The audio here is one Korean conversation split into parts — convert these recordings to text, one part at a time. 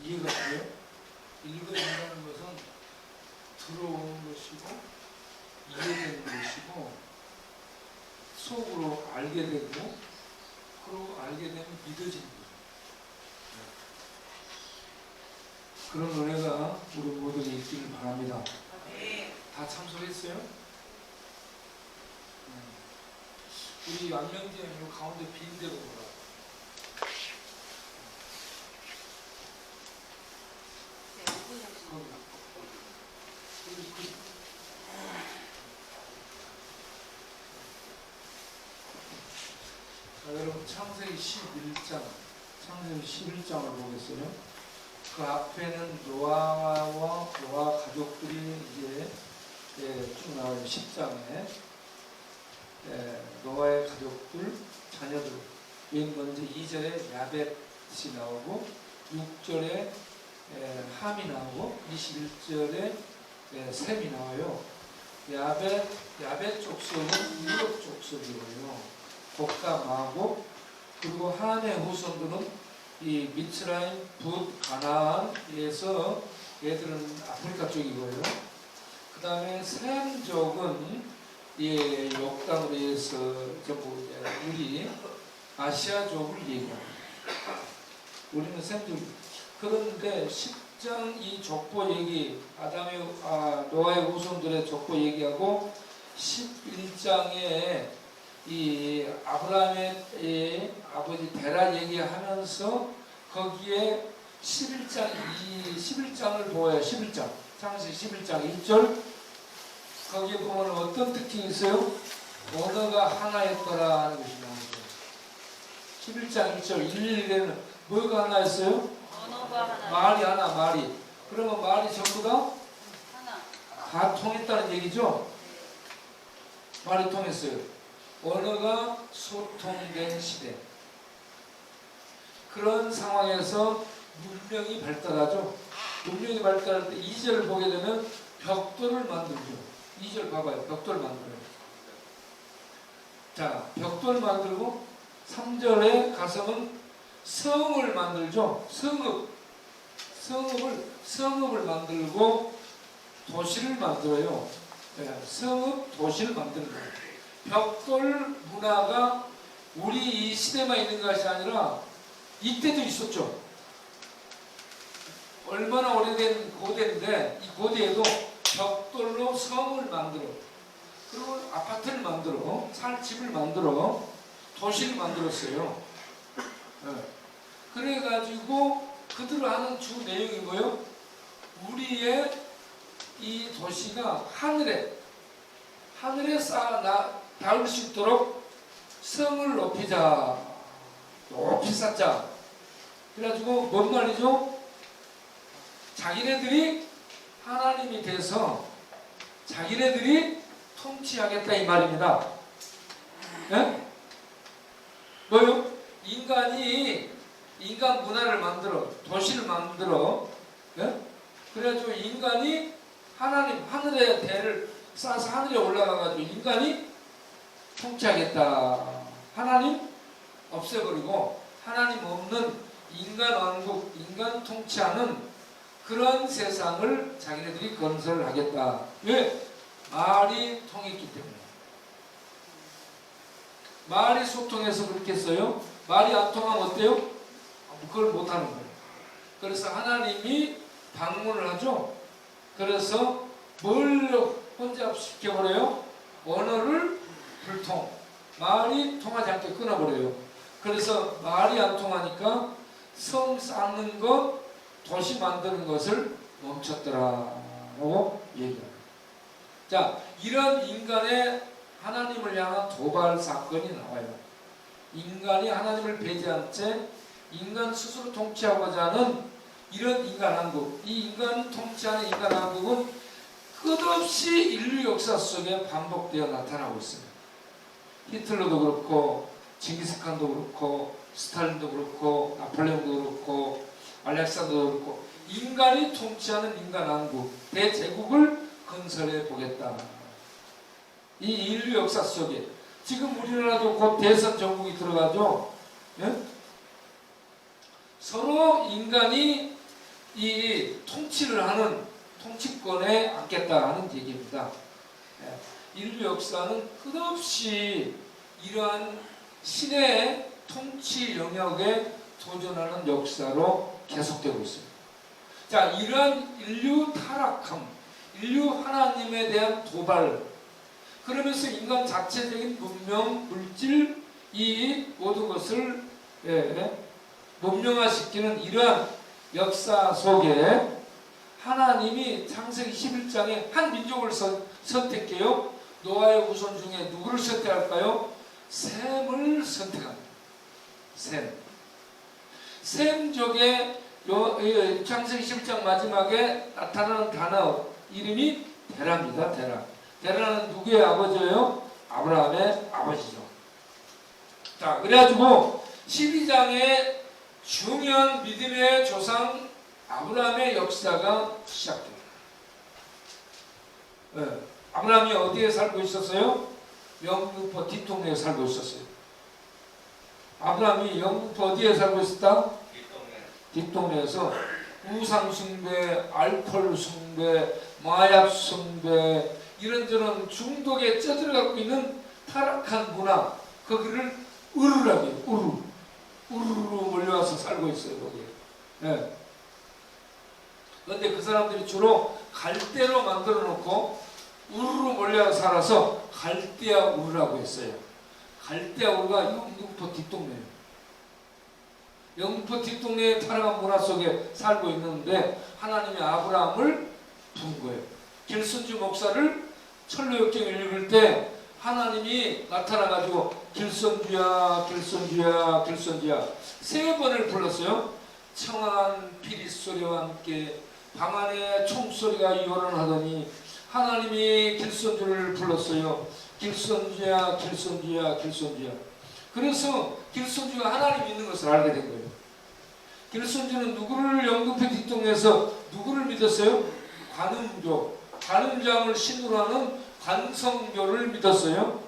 이해가 돼요? 읽어진다는 것은 들어오는 것이고 이해되는 것이고 속으로 알게 되고 그리고 알게 되면 믿어지는 거예요. 그런 은혜가 우리 모두에게 있기를 바랍니다. 다 참석했어요? 우리 안명재님 가운데 빈 데로 보라. 자, 여러분 창세기 11장 창세기 11장을 보겠어요. 그 앞에는 노아와 노아 가족들이 이제 쭉 나와요. 10장에 노아의 가족들, 자녀들. 맨 먼저 2절에 야벳이 나오고 6절에 함이 나오고 21절에 셈이 나와요. 야벳 족속은 유럽 족속이에요. 곡과 마곡. 그리고 하나님의 후손들은 이 미츠라임, 붓, 가나안에서 얘들은 아프리카 쪽이고요. 그 다음에 셈족은 욕당으로 해서 전부 우리 아시아족을 얘기합니다. 우리는 셈족. 그런데 10장 이 족보 얘기, 노아의 후손들의 족보 얘기하고 11장에 이 아브라함의 아버지 데라 얘기하면서 거기에 11장을 보아요. 11장. 창세기 11장 1절. 거기에 보면 어떤 특징이 있어요? 언어가 하나였더라 하는 것이 나오죠. 11장 1절 1일에는 뭐가 하나였어요? 언어가 하나. 말이 하나, 말이. 그러면 말이 전부 다? 하나. 다 통했다는 얘기죠? 말이 통했어요. 언어가 소통된 시대. 그런 상황에서 문명이 발달하죠. 문명이 발달할 때 2절을 보게 되면 벽돌을 만들죠. 2절 봐봐요. 벽돌을 만들어요. 자, 벽돌을 만들고 3절에 가서는 성을 만들죠. 성읍을 만들고 도시를 만들어요. 성읍, 도시를 만드는 거예요. 벽돌 문화가 우리 이 시대만 있는 것이 아니라 이때도 있었죠. 얼마나 오래된 고대인데 이 고대에도 벽돌로 성을 만들어, 그리고 아파트를 만들어, 살 집을 만들어, 도시를 만들었어요. 그래가지고 그들을 하는 주 내용이 뭐예요? 우리의 이 도시가 하늘에 닿을 수 있도록 성을 높이 쌓자. 그래가지고 뭔 말이죠? 자기네들이 하나님이 돼서 자기네들이 통치하겠다 이 말입니다. 예? 뭐요? 인간 문화를 만들어, 도시를 만들어, 예? 그래가지고 인간이 하늘의 대를 쌓아서 하늘에 올라가가지고 인간이 통치하겠다. 하나님 없애버리고 하나님 없는 인간 왕국, 인간 통치하는 그런 세상을 자기네들이 건설하겠다. 왜? 말이 통했기 때문에. 말이 소통해서 그렇게 했어요. 말이 안 통하면 어때요? 그걸 못하는 거예요. 그래서 하나님이 방문을 하죠. 그래서 뭘 혼잡시켜버려요? 언어를 불통. 말이 통하지 않게 끊어버려요. 그래서 말이 안 통하니까 성 쌓는 것, 도시 만드는 것을 멈췄더라고 얘기합니다. 자, 이런 인간의 하나님을 향한 도발 사건이 나와요. 인간이 하나님을 배제한 채 인간 스스로 통치하고자 하는 이런 인간 왕국, 이 인간 통치하는 인간 왕국은 끝없이 인류 역사 속에 반복되어 나타나고 있습니다. 히틀러도 그렇고 징기스칸도 그렇고 스탈린도 그렇고 나폴레옹도 그렇고 알렉산더도 그렇고 인간이 통치하는 인간 왕국, 대제국을 건설해 보겠다. 이 인류 역사 속에 지금 우리나라도 곧 대선 정국이 들어가죠. 예? 서로 인간이 이 통치를 하는 통치권에 앉겠다 하는 얘기입니다. 인류 역사는 끝없이 이러한 신의 통치 영역에 도전하는 역사로 계속되고 있습니다. 자, 이러한 인류 타락함, 인류 하나님에 대한 도발, 그러면서 인간 자체적인 문명, 물질, 이 모든 것을 문명화시키는 이러한 역사 속에 하나님이 창세기 11장에 한 민족을 선택해요. 노아의 후손 중에 누구를 선택할까요? 셈을 선택합니다. 셈족의 창세기 11장 마지막에 나타나는 단어 이름이 데라입니다. 데라는 누구의 아버지예요? 아브라함의 아버지죠. 자, 그래가지고 12장에 중요한 믿음의 조상 아브라함의 역사가 시작됩니다. 아브라함이 어디에 살고 있었어요? 영등포 뒷동네에 살고 있었어요. 아브라함이 영등포 어디에 살고 있었다? 뒷동네에서 우상숭배, 알코올 숭배, 마약 숭배, 이런저런 중독에 쪄들어가고 있는 타락한 문화, 거기를 우르르 몰려와서 살고 있어요. 거기에. 그런데 그 사람들이 주로 갈대로 만들어 놓고 우르르 몰려와서 살아서 갈대아 우르라고 했어요. 갈대아 우르가 영등포 뒷동네예요. 영등포 뒷동네의 타락한 문화 속에 살고 있는데 하나님이 아브라함을 부른 거예요. 길순주 목사를 철로역정을 읽을 때 하나님이 나타나가지고 길선주야 길선주야 길선주야 3번을 불렀어요. 청한 피리소리와 함께 방 안에 총소리가 요란하더니 하나님이 길선주를 불렀어요. 길선주야 길선주야 길선주야. 그래서 길선주가 하나님 있는 것을 알게 된 거예요. 길선주는 누구를 영등포 뒷동네에서 누구를 믿었어요? 관음조, 관음장을 신으로 하는 관성교를 믿었어요.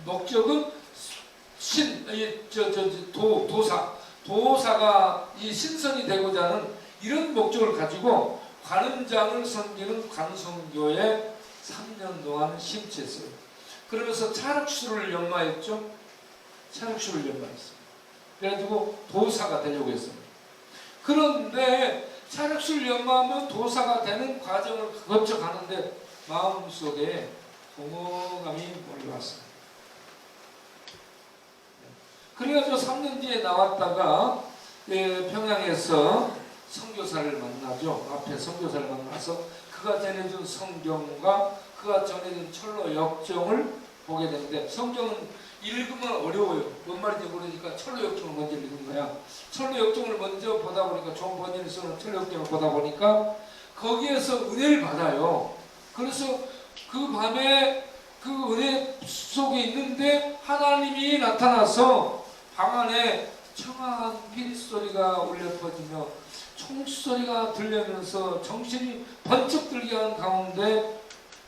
목적은 도사가 이 신선이 되고자 하는 이런 목적을 가지고 관음장을 섬기는 관성교에 3년 동안 심취했어요. 그러면서 차륵수를 연마했죠. 차륵수를 연마했어요. 그래가지고 도사가 되려고 했습니다. 그런데 차륵수를 연마하면 도사가 되는 과정을 거쳐가는데 마음속에 공허감이 몰려왔습니다. 그래가지고 3년 뒤에 나왔다가 평양에서 선교사를 만나죠. 앞에 선교사를 만나서 그가 전해준 성경과 그가 전해준 철로 역정을 보게 되는데, 성경은 읽으면 어려워요. 뭔 말인지 모르니까 철로 역정을 먼저 읽은 거야. 철로 역정을 먼저 보다 보니까 존 번연이 쓰는 철로 역정을 보다 보니까 거기에서 은혜를 받아요. 그래서 그 밤에 그 은혜 속에 있는데 하나님이 나타나서 방 안에 청아한 피리소리가 울려 퍼지며 총소리가 들리면서 정신이 번쩍 들게 하는 가운데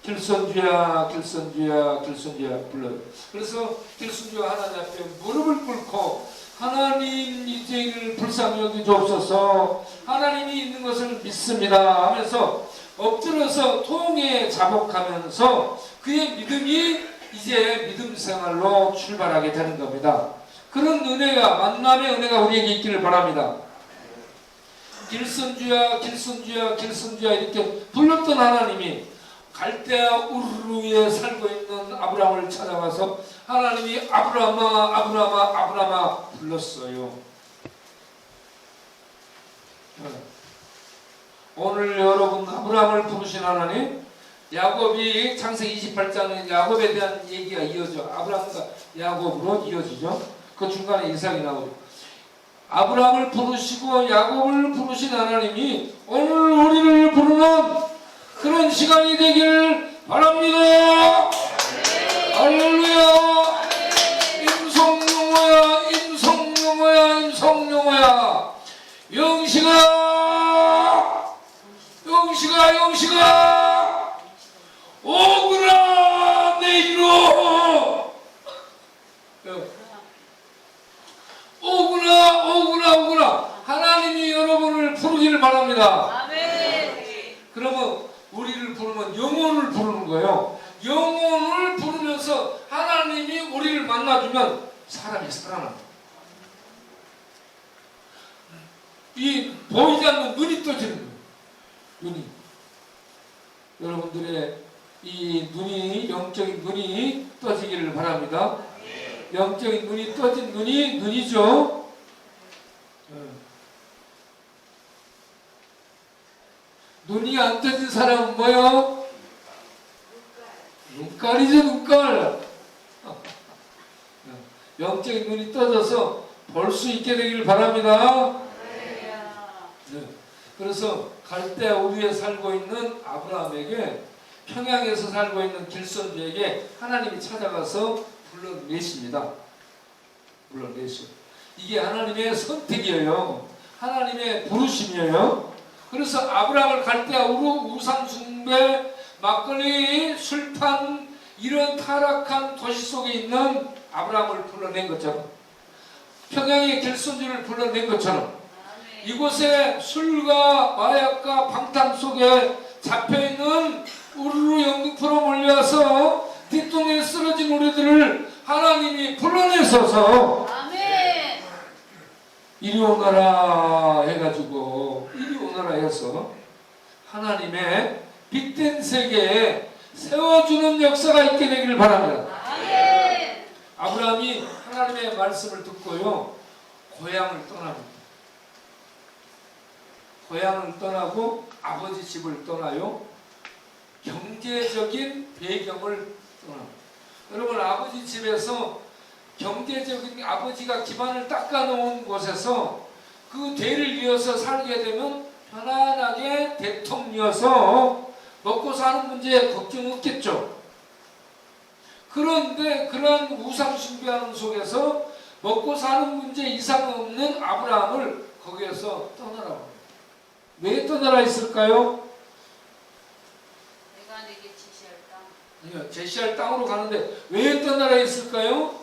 길선주야 길선주야 길선주야 불러요. 그래서 길선주가 하나님 앞에 무릎을 꿇고 하나님 이제를 불쌍히 여기주옵소서, 하나님이 있는 것을 믿습니다 하면서 엎드려서 통에 자복하면서 그의 믿음이 이제 믿음 생활로 출발하게 되는 겁니다. 그런 은혜가, 만남의 은혜가 우리에게 있기를 바랍니다. 길선주야 길선주야 길선주야 이렇게 불렀던 하나님이 갈대아 우르르에 살고 있는 아브라함을 찾아와서 하나님이 아브라함아 아브라함아 아브라함아 불렀어요. 오늘 여러분 아브라함을 부르신 하나님, 야곱이 창세기 28장에 야곱에 대한 얘기가 이어져 아브라함과 야곱으로 이어지죠. 그 중간에 이삭이 나오죠. 아브라함을 부르시고 야곱을 부르신 하나님이 오늘 우리를 부르는 그런 시간이 되길 바랍니다. 할렐루야. 임성용호야 임성용호야 임성용호야. 영식아 영식아 영식아 오구나 내 이로 오구나 오구나 오구나. 하나님이 바랍니다. 아멘. 그러면 우리를 부르면 영혼을 부르는 거예요. 영혼을 부르면서 하나님이 우리를 만나주면 사람이 살아납니다. 이 보이지 않는 눈이 떠지는 거예요. 눈이. 여러분들의 이 눈이, 영적인 눈이 떠지기를 바랍니다. 영적인 눈이 떠진 눈이죠. 눈이 안 떠진 사람은 뭐요? 눈깔이죠, 눈깔. 영적인 눈이 떠져서 볼 수 있게 되기를 바랍니다. 네. 그래서 갈대아 우르에 살고 있는 아브라함에게, 평양에서 살고 있는 길선주에게 하나님이 찾아가서 불러내십니다. 불러내셔. 이게 하나님의 선택이에요. 하나님의 부르심이에요. 그래서 아브라함을 갈대아 우르, 우상숭배, 막걸리, 술판, 이런 타락한 도시 속에 있는 아브라함을 불러낸 것처럼, 평양의 길선주를 불러낸 것처럼, 이곳에 술과 마약과 방탕 속에 잡혀있는 우르르 영등포로 몰려와서 뒷동에 쓰러진 우리들을 하나님이 불러내셔서 아멘. 이리 오너라 해가지고, 이리 오너라 해서 하나님의 빛된 세계에 세워주는 역사가 있게 되기를 바랍니다. 아멘. 아브라함이 하나님의 말씀을 듣고요, 고향을 떠납니다. 고향을 떠나고 아버지 집을 떠나요. 경제적인 배경을 떠납니다. 여러분, 아버지 집에서 경제적인, 아버지가 기반을 닦아놓은 곳에서 그 대를 이어서 살게 되면 편안하게 대통령이어서 먹고 사는 문제에 걱정 없겠죠. 그런데 그런 우상 숭배하는 속에서 먹고 사는 문제 이상 없는 아브라함을 거기에서 떠나라고 합니다. 왜 떠나라 했을까요? 내가 내게 지시할 땅. 아니요, 제시할 땅으로 가는데 왜 떠나라 했을까요?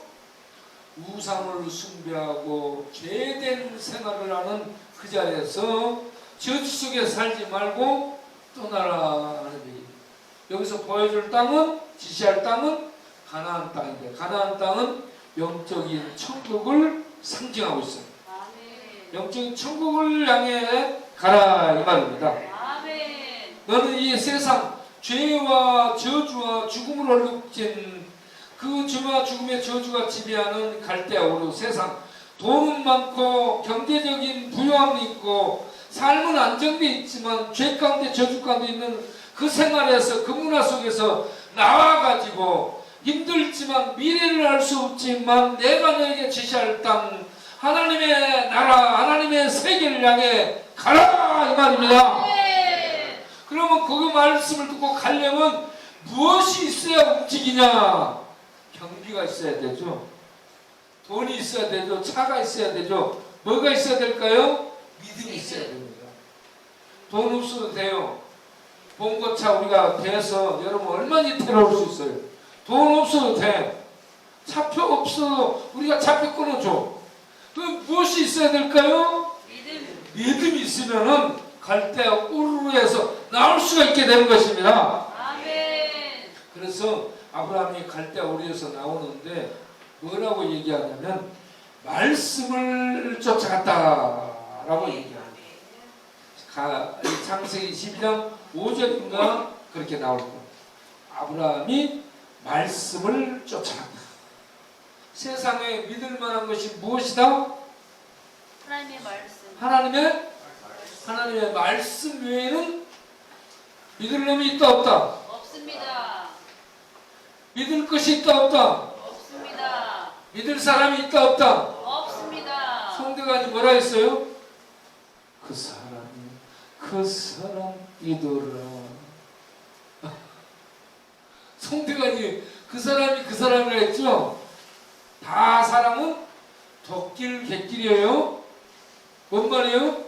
우상을 숭배하고 죄된 생활을 하는 그 자리에서 저주 속에 살지 말고 떠나라 하는 얘기입니다. 여기서 보여줄 땅은, 지시할 땅은 가나안 땅인데, 가나안 땅은 영적인 천국을 상징하고 있어요. 아멘. 영적인 천국을 향해 가라 이 말입니다. 아멘. 너는 이 세상 죄와 저주와 죽음으로 얽힌 그 죄와 죽음의 저주가 지배하는 갈대아 우르 세상, 돈은 많고 경제적인 부유함이 있고 삶은 안정돼 있지만 죄 가운데 저주 가운데 있는 그 생활에서, 그 문화 속에서 나와가지고 힘들지만 미래를 알 수 없지만 내가 너에게 지시할 땅, 하나님의 나라, 하나님의 세계를 향해 가라 이 말입니다. 아멘. 그러면 그 말씀을 듣고 가려면 무엇이 있어야 움직이냐? 경비가 있어야 되죠. 돈이 있어야 되죠. 차가 있어야 되죠. 뭐가 있어야 될까요? 믿음이 있어야 됩니다. 돈 없어도 돼요. 봉고차 우리가 대서 여러분 얼마나 데려올 수 있어요. 돈 없어도 돼. 차표 없어도 우리가 차표 끊어줘. 그럼 무엇이 있어야 될까요? 믿음. 믿음이 있으면은 갈대아 우르르에서 나올 수가 있게 되는 것입니다. 아멘. 그래서 아브라함이 갈대아 우르에서 나오는데 뭐라고 얘기하냐면 말씀을 쫓아갔다라고 얘기합니다. 창세기 12장 5절인가 그렇게 나올 거예요. 아브라함이 말씀을 쫓아갔다. 세상에 믿을 만한 것이 무엇이다? 하나님의 말씀. 하나님의 말씀 외에는 믿을 놈이 있다 없다? 없습니다. 믿을 것이 있다 없다? 없습니다. 믿을 사람이 있다 없다? 없습니다. 성대관이 뭐라 했어요? 그 사람 믿어라. 성대관이 그 사람이라 했죠? 다 사람은 덕길 객길이에요. 뭔 말이에요?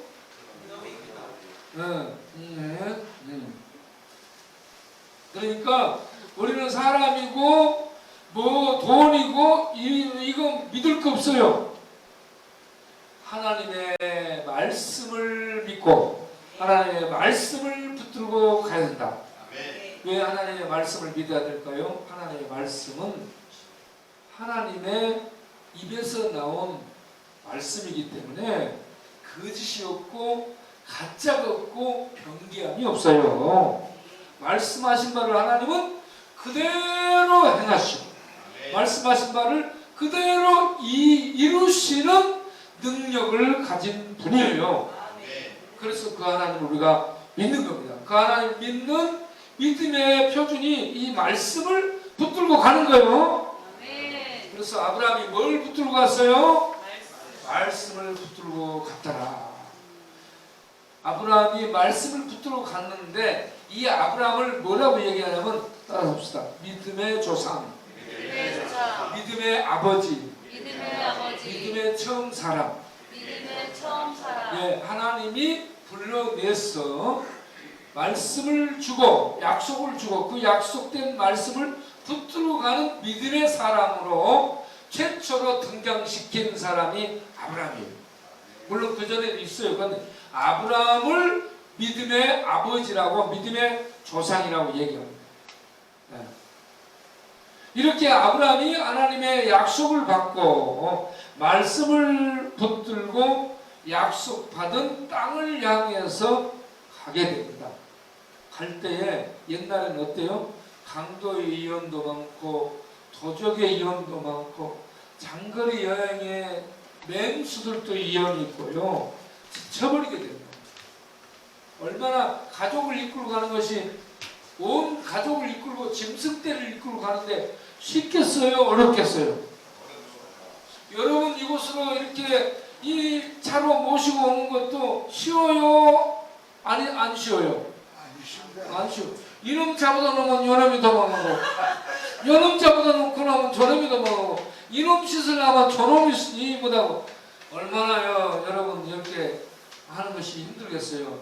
그러니까 우리는 사람이고 뭐 돈이고 이거 믿을 거 없어요. 하나님의 말씀을 믿고 하나님의 말씀을 붙들고 가야 된다. 아멘. 왜 하나님의 말씀을 믿어야 될까요? 하나님의 말씀은 하나님의 입에서 나온 말씀이기 때문에 거짓이 없고 가짜가 없고 변개함이 없어요. 말씀하신 바를 하나님은 그대로 행하시고 말씀하신 바를 그대로 이루시는 능력을 가진 분이에요. 그래서 그 하나님을 우리가 믿는 겁니다. 그 하나님을 믿는 믿음의 표준이 이 말씀을 붙들고 가는 거예요. 그래서 아브라함이 뭘 붙들고 갔어요? 말씀을 붙들고 갔더라. 아브라함이 말씀을 붙들고 갔는데 이 아브라함을 뭐라고 얘기하냐면 따라합시다. 믿음의 조상, 믿음의 아버지, 믿음의 처음 사람. 예, 하나님이 불러내서 말씀을 주고 약속을 주고 그 약속된 말씀을 붙들고 가는 믿음의 사람으로 최초로 등장시킨 사람이 아브라함이에요. 물론 그 전에도 있어요. 그런데 아브라함을 믿음의 아버지라고 믿음의 조상이라고 얘기합니다. 네. 이렇게 아브라함이 하나님의 약속을 받고 말씀을 붙들고 약속받은 땅을 향해서 가게 됩니다. 갈 때에 옛날에는 어때요? 강도의 이혼도 많고 도적의 이혼도 많고 장거리 여행의 맹수들도 이혼이 있고요. 지쳐버리게 됩니다. 얼마나 가족을 이끌고 가는 것이 온 가족을 이끌고 짐승떼를 이끌고 가는데 쉽겠어요? 어렵겠어요? 여러분 이곳으로 이렇게 이 차로 모시고 오는 것도 쉬워요? 아니 안 쉬워요? 안 쉬워. 이놈 잡아다 놓으면 요놈이 도망가고 요놈 잡아다 놓고 나면 저놈이 도망가고 이놈 씻으려면 저놈이 못하고 얼마나요 여러분 이렇게 하는 것이 힘들겠어요.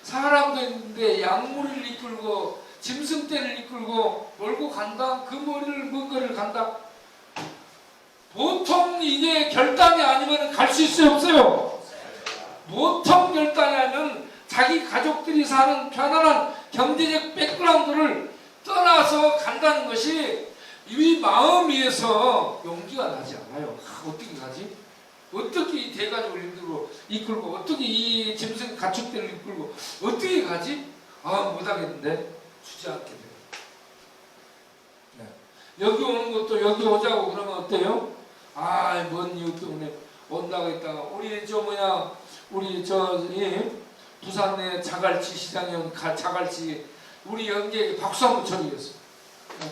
사람도 있는데 약물을 이끌고 짐승떼를 이끌고 몰고 간다? 그 먼 거리를 간다? 보통 이게 결단이 아니면 갈 수 있어요 없어요? 보통 결단이 아니면 자기 가족들이 사는 편안한 경제적 백그라운드를 떠나서 간다는 것이 이 마음 위에서 용기가 나지 않아요. 어떻게 가지? 어떻게 이 대가족을 이끌고 어떻게 이 짐승 가축들을 이끌고 어떻게 가지? 못하겠는데 주저앉게 돼요. 네. 여기 오는 것도 여기 오자고 그러면 어때요? 뭔 이유 때문에 온다고 했다가 우리 부산 내 자갈치 시장에 온 자갈치 우리 형제에게 박수 한번 쳐주겠어.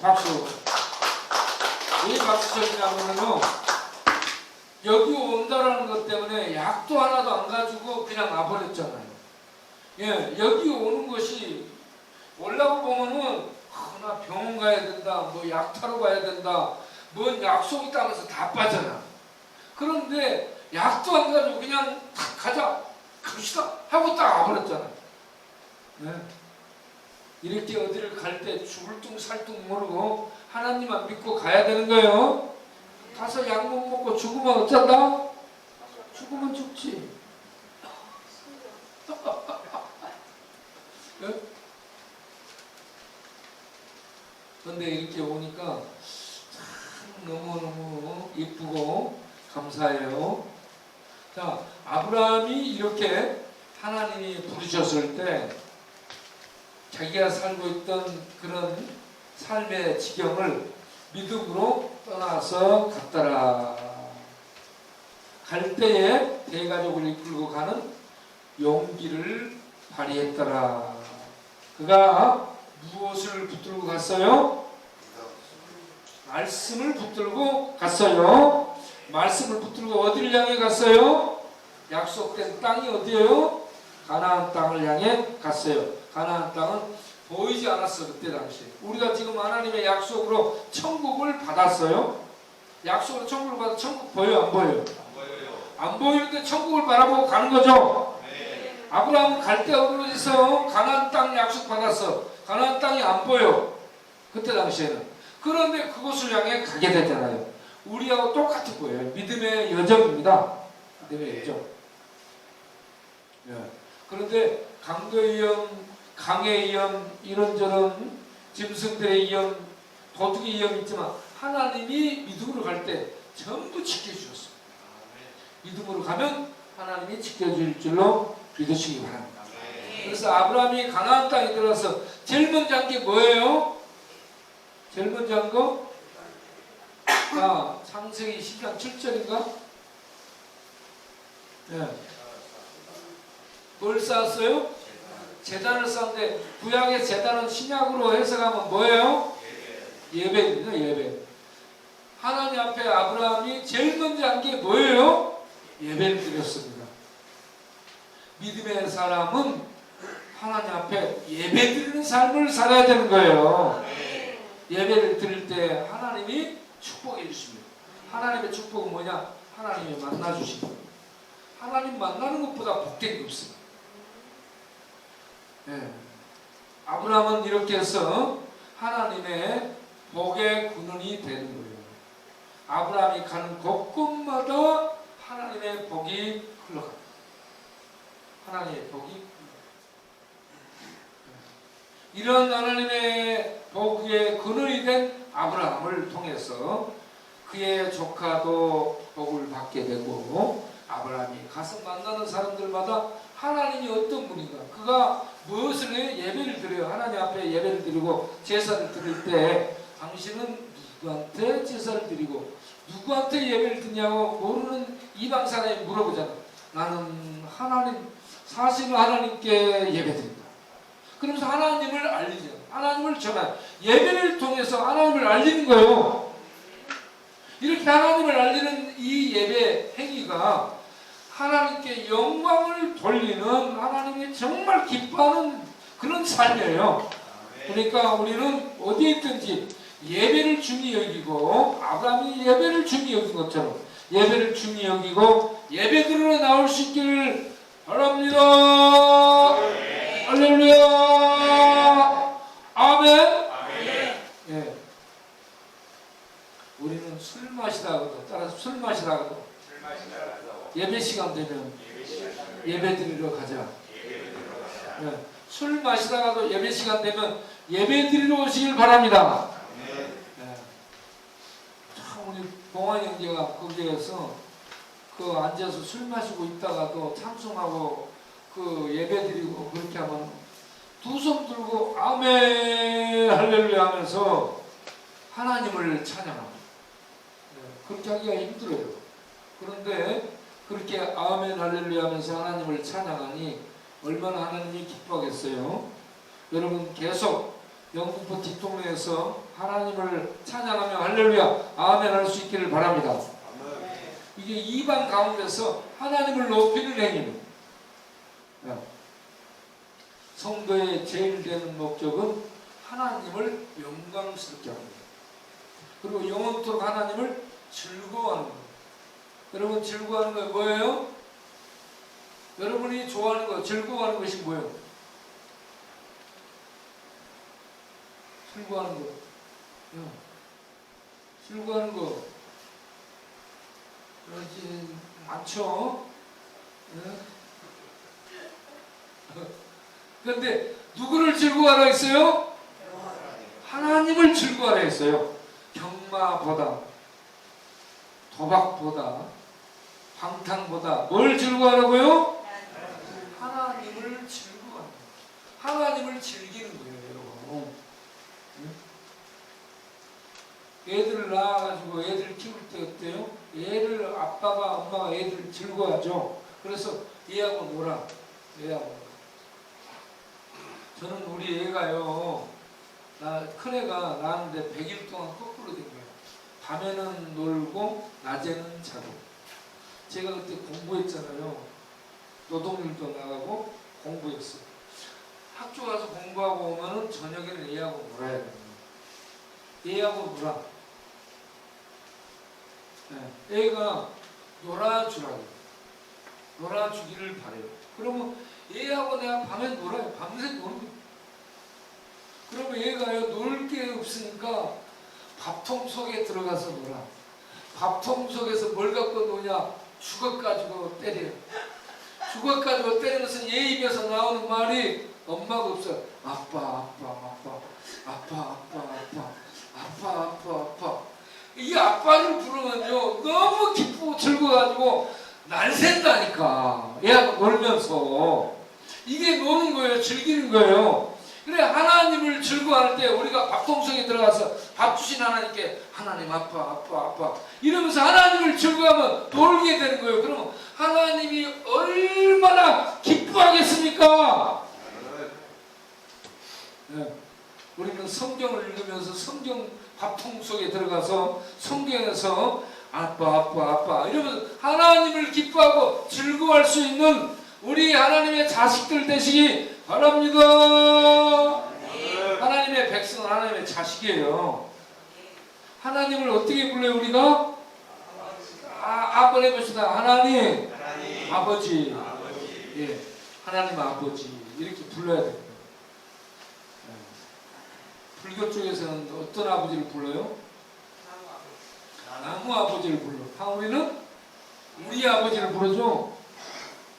박수. 왜 박수 쳐주냐면요. 여기 온다라는 것 때문에 약도 하나도 안 가지고 그냥 와버렸잖아요. 예, 여기 오는 것이 올라가 보면은 나 병원 가야 된다, 뭐 약 타러 가야 된다, 뭔 약속 있다면서 다 빠져나. 그런데 약도 안 가지고 그냥 탁 가자, 갑시다 하고 딱 와버렸잖아요. 예. 이렇게 어디를 갈 때 죽을 둥 살 둥 모르고 하나님만 믿고 가야 되는 거예요. 가서 약 못 먹고 죽으면 어쩐다? 죽으면 죽지. 그런데 이렇게 오니까 참 너무너무 이쁘고 감사해요. 자, 아브라함이 이렇게 하나님이 부르셨을 때 자기가 살고 있던 그런 삶의 지경을 믿음으로 떠나서 갔더라. 갈 때에 대가족을 이끌고 가는 용기를 발휘했더라. 그가 무엇을 붙들고 갔어요? 말씀을 붙들고 갔어요. 말씀을 붙들고 어디를 향해 갔어요? 약속된 땅이 어디예요? 가나안 땅을 향해 갔어요. 가나안 땅은 보이지 않았어 그때 당시. 우리가 지금 하나님의 약속으로 천국을 받았어요. 약속으로 천국을 받아 천국 보여요 안 보여요? 안 보이는데 천국을 바라보고 가는 거죠. 네. 아브라함은 갈 때 어디서 가나안 땅 약속 받았어. 가나안 땅이 안 보여 그때 당시에는. 그런데 그곳을 향해 가게 되잖아요. 우리하고 똑같은 거예요. 믿음의 여정입니다. 믿음의 여정. 네. 그런데 강도의 위험, 강의 위험, 이런저런 짐승들의 위험, 도둑의 위험이 있지만 하나님이 믿음으로 갈 때 전부 지켜주셨습니다. 믿음으로 가면 하나님이 지켜줄 줄로 믿으시기 바랍니다. 그래서 아브라함이 가나안 땅에 들어가서 제일 먼저 한 게 뭐예요? 제일 먼저 한 거? 창세기 10장 7절인가? 네. 뭘 쌓았어요? 제단을 쌓는데 구약의 제단은 신약으로 해석하면 뭐예요? 예배입니다. 예배. 하나님 앞에 아브라함이 제일 먼저 한 게 뭐예요? 예배를 드렸습니다. 믿음의 사람은 하나님 앞에 예배 드리는 삶을 살아야 되는 거예요. 예배를 드릴 때 하나님이 축복해 주십니다. 하나님의 축복은 뭐냐? 하나님이 만나 주십니다. 하나님 만나는 것보다 복된 게 없습니다. 네. 아브라함은 이렇게 해서 하나님의 복의 근원이 되는 거예요. 아브라함이 가는 곳곳마다 하나님의 복이 흘러갑니다. 하나님의 복이 이런 하나님의 복의 근원이 된 아브라함을 통해서 그의 조카도 복을 받게 되고 아브라함이 가서 만나는 사람들마다 하나님이 어떤 분인가 그가 무엇을 해 예배를 드려요. 하나님 앞에 예배를 드리고 제사를 드릴 때 당신은 누구한테 제사를 드리고 누구한테 예배를 드냐고 모르는 이방 사람이 물어보잖아. 나는 하나님 사실은 하나님께 예배드린다. 그러면서 하나님을 알리죠. 하나님을 전하 예배를 통해서 하나님을 알리는 거예요. 이렇게 하나님을 알리는 이 예배 행위가 하나님께 영광을 돌리는 하나님이 정말 기뻐하는 그런 삶이에요. 그러니까 우리는 어디에 있든지 예배를 중히 여기고 아브라함이 예배를 중히 여긴 것처럼 예배를 중히 여기고 예배드리러 나올 수 있기를 바랍니다. 할렐루야. 아멘. 예. 우리는 술 마시다가도 따라서 술 마시다가도 예배 시간 되면 예배 드리러 가자. 예. 술 마시다가도 예배 시간 되면 예배 드리러 오시길 바랍니다. 예. 참 우리 봉환 형제가 거기에서 그 앉아서 술 마시고 있다가도 참송하고 그 예배 드리고 그렇게 하면 두 손 들고 아멘 할렐루야 하면서 하나님을 찬양합니다. 예. 그렇게 하기가 힘들어요. 그런데 그렇게 아멘 할렐루야 하면서 하나님을 찬양하니 얼마나 하나님이 기뻐하겠어요. 여러분 계속 영국포 뒷동네에서 하나님을 찬양하며 할렐루야 아멘 할 수 있기를 바랍니다. 이게 이방 가운데서 하나님을 높이는 행위입니다. 성도의 제일 되는 목적은 하나님을 영광스럽게 합니다. 그리고 영원토록 하나님을 즐거워하는 겁니다. 여러분 즐거워하는 거 뭐예요? 여러분이 좋아하는 거 즐거워하는 것이 뭐예요? 즐거워하는 거. 즐거워하는 거. 그렇지 많죠. 그런데 누구를 즐거워하라 했어요? 하나님을 즐거워하라 했어요. 경마보다 도박보다 방탕보다 뭘 즐거워하라고요? 하나님을 즐거워하는 거예요. 하나님을 즐기는 거예요, 여러분. 애들을 낳아가지고 애들 키울 때 어때요? 애를 아빠가 엄마가 애들 즐거워하죠. 그래서 얘하고 놀아. 얘하고 놀아. 저는 우리 애가요. 큰 애가 낳았는데 100일 동안 거꾸로 된 거예요. 밤에는 놀고 낮에는 자고. 제가 그때 공부했잖아요. 노동일도 나가고 공부했어요. 학교 가서 공부하고 오면은 저녁에는 애하고 놀아야 됩니다. 애하고 놀아. 네. 애가 놀아주라고. 놀아주기를 바래요. 그러면 애하고 내가 밤에 놀아요. 밤새 놀고. 그러면 애가요, 놀 게 없으니까 밥통 속에 들어가서 놀아. 밥통 속에서 뭘 갖고 노냐? 주걱 가지고 때려요. 죽어가지고 때리면서 얘 입에서 나오는 말이 엄마가 없어. 아빠 아빠 아빠 아빠 아빠 아빠 아빠 아빠 아빠. 이 아빠를 부르면요 너무 기쁘고 즐거워가지고 날샌다니까. 얘하고 놀면서 이게 노는 거예요. 즐기는 거예요. 그래 하나님을 즐거워할 때 우리가 밥통속에 들어가서 밥 주신 하나님께 하나님 아빠 아빠 아빠 이러면서 하나님을 즐거워하면 놀게 되는 거예요. 그러면 하나님이 얼마나 기뻐하겠습니까? 네. 우리는 성경을 읽으면서 성경 밥통 속에 들어가서 성경에서 아빠 아빠 아빠 이러면서 하나님을 기뻐하고 즐거워할 수 있는 우리 하나님의 자식들 되시기 바랍니다. 하나님의 백성은 하나님의 자식이에요. 하나님을 어떻게 불러요 우리가? 한번 해봅시다. 하나님 아버지. 예, 하나님 아버지 이렇게 불러야 됩니다. 불교 쪽에서는 어떤 아버지를 불러요? 나무 아버지를 불러. 우리는 우리 아버지를 부르죠.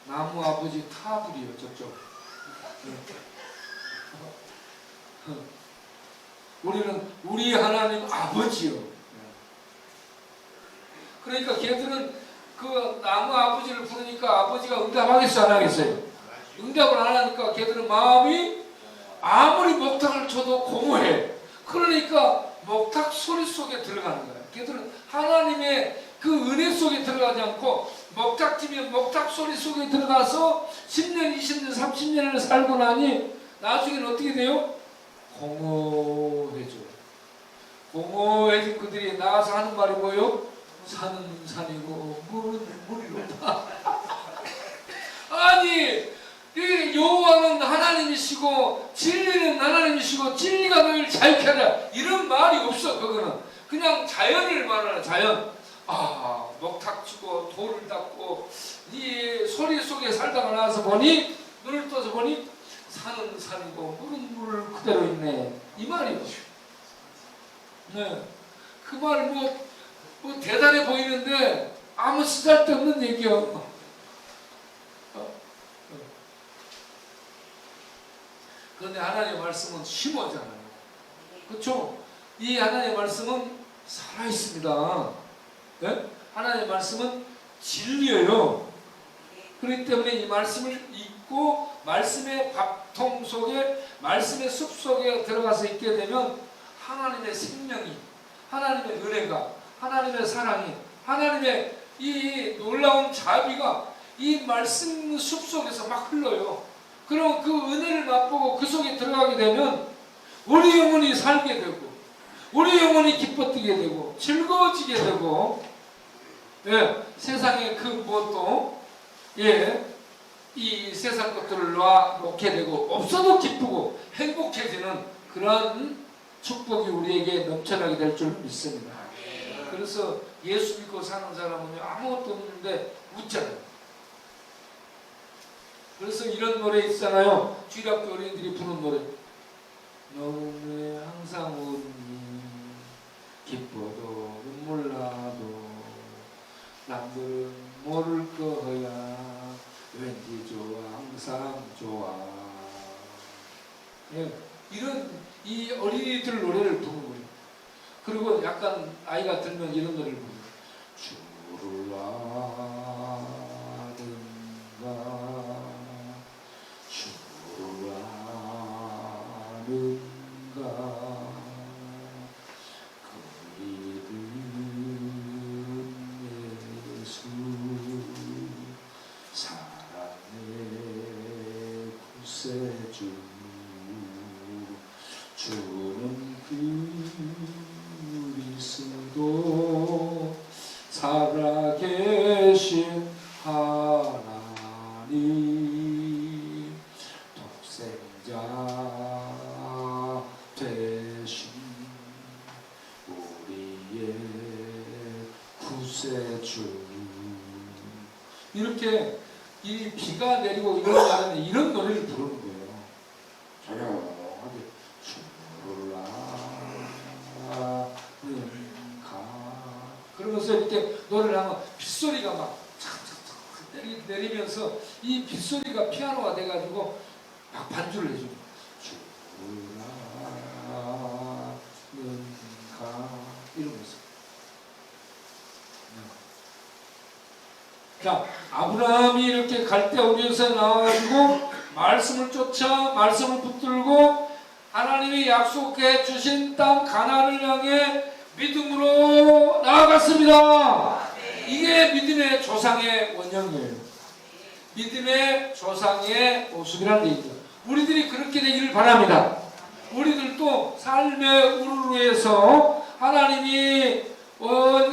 나무 아버지 타불이요 저쪽. 우리는 우리 하나님 아버지요. 그러니까 걔들은 그 나무 아버지를 부르니까 아버지가 응답하겠어요 안 하겠어요? 응답을 안 하니까 걔들은 마음이 아무리 목탁을 쳐도 공허해. 그러니까 목탁 소리 속에 들어가는 거야. 걔들은 하나님의 그 은혜 속에 들어가지 않고 목탁 치면 목탁 소리 속에 들어가서 10년, 20년, 30년을 살고 나니 나중에는 어떻게 돼요? 공허해져. 공허해진 그들이 나가서 하는 말이 뭐예요? 산은 산이고 물은 물이로다. 아니 이 여호와는 하나님이시고 진리는 하나님이시고 진리가 너희를 자유케 하라 이런 말이 없어. 그거는 그냥 자연을 말하는 자연. 목탁 치고 돌을 닦고 이 소리 속에 살다가 나와서 보니 눈을 떠서 보니 산은 산이고 물은 물 그대로 있네 이 말이요. 네. 그 말 뭐 대단해 보이는데 아무 쓰잘데없는 얘기요. 그런데 하나님의 말씀은 심오잖아요. 그렇죠? 이 하나님의 말씀은 살아있습니다. 네? 하나님의 말씀은 진리예요. 그렇기 때문에 이 말씀을 읽고 말씀의 밥통 속에 말씀의 숲 속에 들어가서 있게 되면 하나님의 생명이 하나님의 은혜가 하나님의 사랑이 하나님의 이 놀라운 자비가 이 말씀 숲 속에서 막 흘러요. 그럼 그 은혜를 맛보고 그 속에 들어가게 되면 우리 영혼이 살게 되고 우리 영혼이 기뻐뜨게 되고 즐거워지게 되고 세상에 그 무엇도 이 세상 것들을 놓게 되고 없어도 기쁘고 행복해지는 그러한 축복이 우리에게 넘쳐나게 될 줄 믿습니다. 그래서 예수 믿고 사는 사람은 아무것도 없는데 웃잖아요. 그래서 이런 노래 있잖아요. 주일학교 어린이들이 부르는 노래. 너는 왜 항상 웃니 기뻐도 눈물 나도 남들은 모를 거야 왠지 좋아 항상 좋아. 이런 이 어린이들 노래를 부르는 거예요. 그리고 약간 아이가 들면 이런 노래를 부르는 거예요. 주를 아는가 주를 아는가 그 이름 예수 사랑의 구세주 주는 그리스도 살아계신 하나님 독생자 되신 우리의 구세주. 이렇게 이 비가 내리고 이런 날에는 이런 노래를 부르는 거예요. 조용하게 주를 아는가 그러면서 이렇게 노래를 하면 빗소리가 막 착착착 내리면서 이 빗소리가 피아노가 돼가지고 막 반주를 해줘. 주라는가 이러면서. 자, 아브라함이 이렇게 갈대 우리에서 나와가지고 말씀을 쫓아 말씀을 붙들고 하나님이 약속해 주신 땅 가나안을 향해 믿음으로 나아갔습니다. 이게 믿음의 조상의 원형이에요. 믿음의 조상의 모습이라는 얘기죠. 우리들이 그렇게 되기를 바랍니다. 우리들도 삶의 우르르에서 하나님이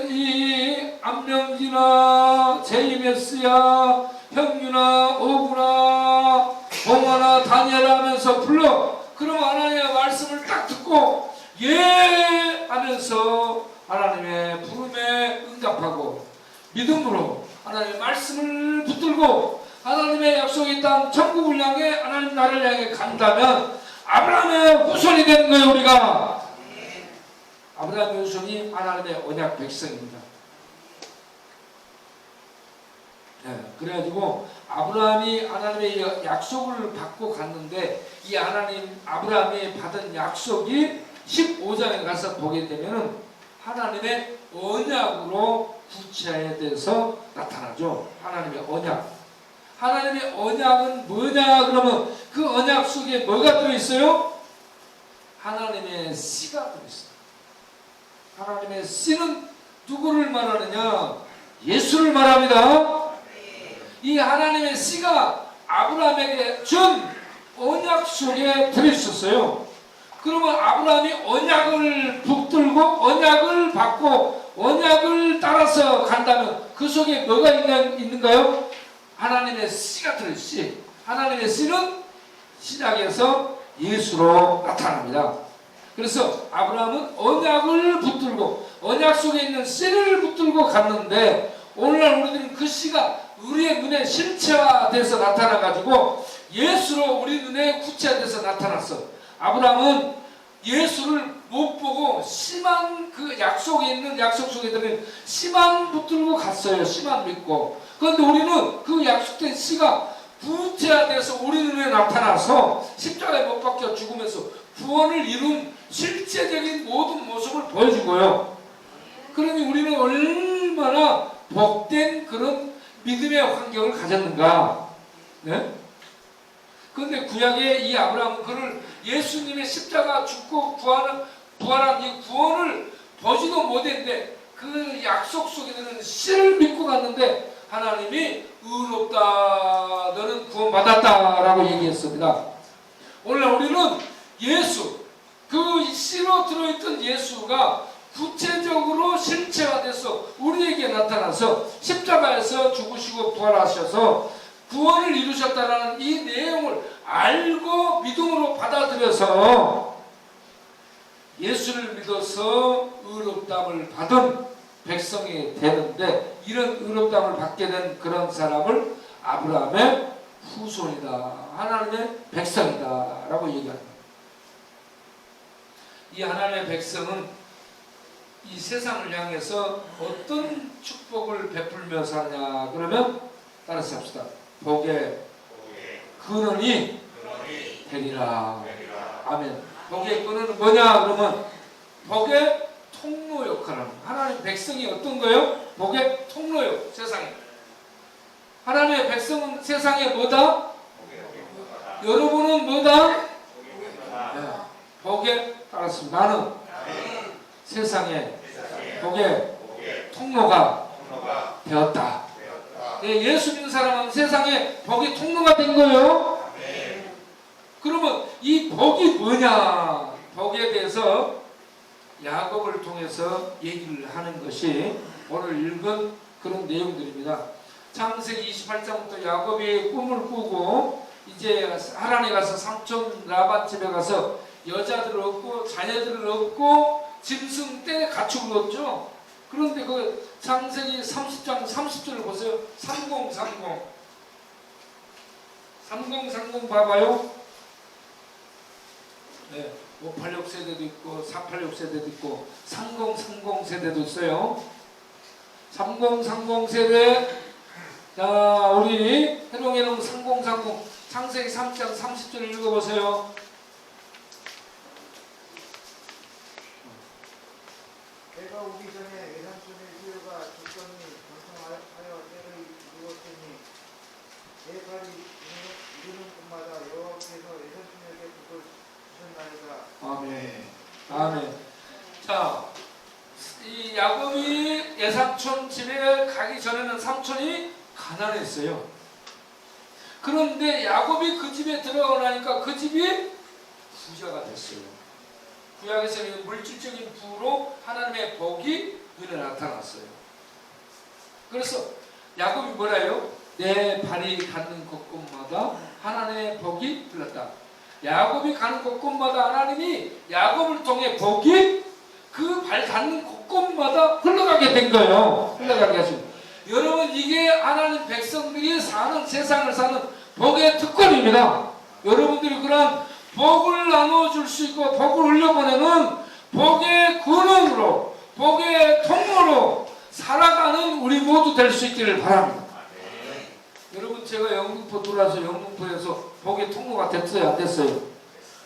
이 안명기나 제이메스야 형유나 오구나 봉화나 다니엘아 하면서 불러. 그럼 하나님의 말씀을 딱 듣고 예 하면서 하나님의 부름에 응답하고 믿음으로 하나님의 말씀을 붙들고 하나님의 약속이 땅 천국을 향해 하나님 나라를 향해 간다면 아브라함의 후손이 되는 거예요. 우리가 아브라함의 후손이 하나님의 언약 백성입니다. 네, 그래가지고 아브라함이 하나님의 약속을 받고 갔는데 이 하나님 아브라함이 받은 약속이 15장에 가서 보게 되면은 하나님의 언약으로 구체화돼서 나타나죠. 하나님의 언약. 하나님의 언약은 뭐냐 그러면 그 언약 속에 뭐가 들어있어요? 하나님의 씨가 들어있어요. 하나님의 씨는 누구를 말하느냐? 예수를 말합니다. 이 하나님의 씨가 아브라함에게 준 언약 속에 들어있었어요. 그러면 아브라함이 언약을 붙들고 언약을 받고 언약을 따라서 간다면 그 속에 뭐가 있는가요? 하나님의 씨가 들어있어요. 하나님의 씨는 시작에서 예수로 나타납니다. 그래서 아브라함은 언약을 붙들고 언약 속에 있는 씨를 붙들고 갔는데 오늘날 우리들은 그 씨가 우리의 눈에 실체화돼서 나타나가지고 예수로 우리 눈에 구체화돼서 나타났어. 아브라함은 예수를 못 보고 씨만 그 약속에 있는 약속 속에 들은 씨만 붙들고 갔어요. 씨만 믿고. 그런데 우리는 그 약속된 씨가 구체화돼서 우리 눈에 나타나서 십자가에 못 박혀 죽으면서 구원을 이룬 실제적인 모든 모습을 보여주고요. 그러니 우리는 얼마나 복된 그런 믿음의 환경을 가졌는가. 네? 그런데 구약의 이 아브라함은 그를 예수님의 십자가 죽고 부활한 이 구원을 보지도 못했는데 그 약속 속에 있는 씨를 믿고 갔는데 하나님이 의롭다 너는 구원받았다 라고 얘기했습니다. 오늘 우리는 예수 그 씨로 들어있던 예수가 구체적으로 실체화돼서 우리에게 나타나서 십자가에서 죽으시고 부활하셔서 구원을 이루셨다는 이 내용을 알고 믿음으로 받아들여서 예수를 믿어서 의롭다함을 받은 백성이 되는데 이런 의롭다함을 받게 된 그런 사람을 아브라함의 후손이다. 하나님의 백성이다 라고 얘기합니다. 이 하나님의 백성은 이 세상을 향해서 어떤 축복을 베풀며 사냐 그러면 따라서 합시다. 복의 근원이 되리라. 아멘. 복의 근원은 뭐냐 그러면 복의 통로 역할을 합니다. 하나님 백성이 어떤 거예요? 복의 통로요. 세상에. 하나님의 백성은 세상에 뭐다? 여러분은 뭐다? 네. 복에 따랐습니다. 나는 세상에 복의 통로가 되었다. 네, 예수 믿는 사람은 세상에 복의 통로가 된 거예요. 그러면 이 복이 뭐냐? 복에 대해서 야곱을 통해서 얘기를 하는 것이 오늘 읽은 그런 내용들입니다. 창세기 28장부터 야곱이 꿈을 꾸고 이제 하란에 가서 삼촌 라반 집에 가서 여자들을 얻고 자녀들을 얻고 짐승 때 가축을 얻죠. 그런데 그 창세기 30장 30절을 보세요. 3030 봐봐요. 네, 586 세대도 있고 486 세대도 있고 3030 세대도 있어요. 3030 세대 자, 우리 해롱해롱 3030 창세기 3장 30절 읽어보세요. 내가 오기 전에 외삼촌의 수요가 조건이 번성하여 때를 이루었으니 내 팔이 이르는 곳마다 여호와께서 외삼촌에게 복을 주셨나이다. 아멘. 아멘. 자, 이 야곱이 예삼촌 집에 가기 전에는 삼촌이 가난했어요. 그런데 야곱이 그 집에 들어가고 나니까 그 집이 부자가 됐어요. 구약에서는 물질적인 부로 하나님의 복이 눈에 나타났어요. 그래서 야곱이 뭐라요? 내 발이 닿는 곳곳마다 하나님의 복이 흘렀다. 야곱이 가는 곳곳마다 하나님이 야곱을 통해 복이 그 발 닿는 곳곳마다 흘러가게 된 거예요. 흘러가게 하시고. 여러분, 이게 하나님 백성들이 사는, 세상을 사는 복의 특권입니다. 여러분들이 그런 복을 나눠줄 수 있고 복을 흘려보내는 복의 근원으로, 복의 통로로 살아가는 우리 모두 될 수 있기를 바랍니다. 여러분, 제가 영등포 들어와서 영등포에서 복의 통로가 됐어요, 안 됐어요?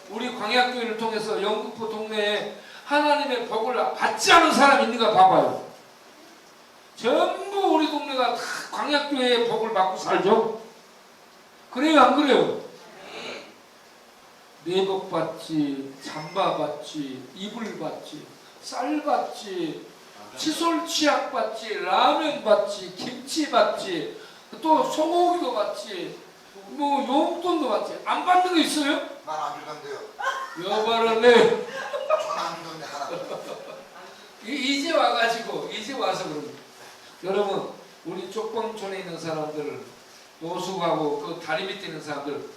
우리 광야교회를 통해서 영등포 동네에 하나님의 복을 받지 않은 사람이 있는가 봐봐요. 전부 우리 동네가 다 광야교회의 복을 받고 살죠? 그래요, 안 그래요? 내복 받지, 잠바 받지, 이불 받지, 쌀 받지, 칫솔 치약 받지, 라면 받지, 김치 받지, 또 소고기도 받지, 뭐 용돈도 받지. 안 받는 거 있어요? 난 안 주던데요. 여봐라네. 전안 주던데 하나. 이제 와가지고 이제 와서 그럽니다. 여러분, 우리 쪽방촌에 있는 사람들, 노숙하고 그 다리 밑에 있는 사람들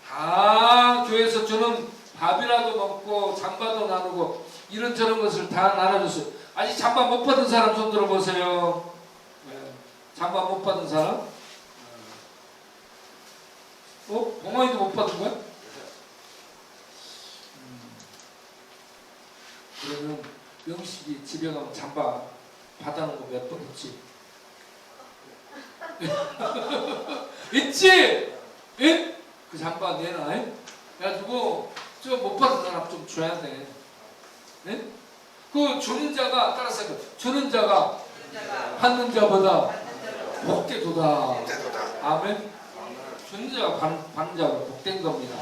다 교회에서 주는 밥이라도 먹고 잠바도 나누고 이런저런 것을 다 나눠줬어요. 아직 잠바 못 받은 사람 손 들어보세요. 네. 잠바 못 받은 사람? 봉원이도 못 받은 거야? 그러면 영식이 집에 가면 잠바 받아놓은 거 몇 번 있지? 있지? 예? 그 잠바 내놔. 그래가지고 저 못 받은 사람 좀 줘야 돼. 네? 그 주는 자가 따라서 주는 자가 받는 자보다 복되도다. 대도다. 아멘. 주는 자가 받는 자가 복된 겁니다.